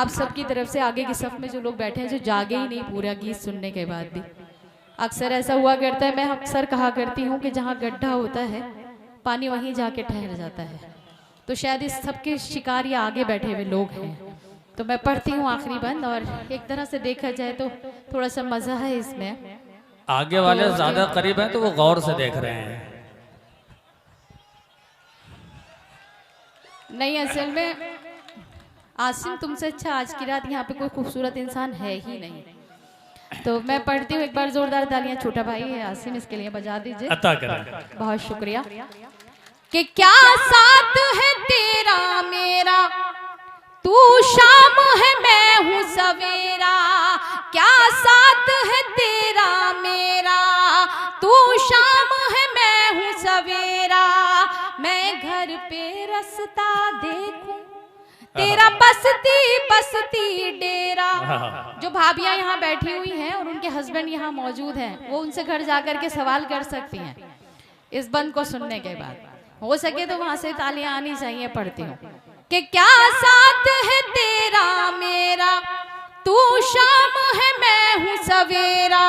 आप सबकी तरफ से आगे की सफ में जो लोग बैठे हैं जो जागे ही नहीं पूरा गीत सुनने के बाद भी। अक्सर ऐसा हुआ करता है, मैं अक्सर कहा करती हूँ कि जहाँ गड्ढा होता है पानी वहीं जाके ठहर जाता है, तो शायद इस सबके शिकार ये आगे बैठे हुए लोग हैं। तो मैं पढ़ती हूँ आखिरी बंद, और एक तरह से देखा जाए तो थोड़ा सा मजा है इसमें। आगे वाले तो ज्यादा करीब हैं तो वो गौर से देख रहे हैं। नहीं, असल में आसिम तुमसे अच्छा आज की रात यहाँ पे कोई खूबसूरत इंसान है ही नहीं। तो मैं पढ़ती हूँ, एक बार जोरदार तालियां, छोटा भाई है आसिम, इसके लिए बजा दीजिए। अता करें। बहुत शुक्रिया। कि क्या साथ है तेरा मेरा, तू शाम है मैं हूँ सवेरा। क्या साथ है तेरा मेरा, तू शाम है मैं हूँ सवेरा। मैं घर पे रास्ता देखूं तेरा बसती बसती डेरा। जो भाभियां यहाँ बैठी हुई हैं और उनके हस्बैंड यहाँ मौजूद हैं, वो उनसे घर जाकर के सवाल कर सकती हैं इस बंद को सुनने के बाद। हो सके तो वहां से तालियां आनी चाहिए। पढ़ती हूँ कि क्या साथ है तेरा मेरा, तू शाम है मैं हूँ सवेरा।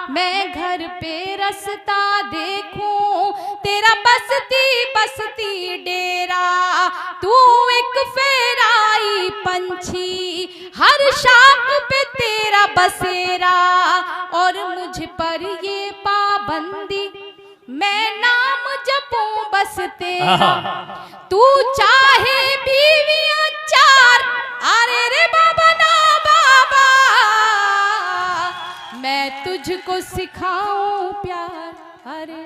मैं घर पे रास्ता देखूं तेरा बसती बसती डेरा। तू एक फेराई पंछी हर शाख पे तेरा बसेरा। और मुझ पर ये पाबंदी मैं नाम जपूं बस तेरा। तू चाहे बीवियां चार, अरे रे बाबा ना बाबा, मैं तुझको सिखाऊं प्यार, अरे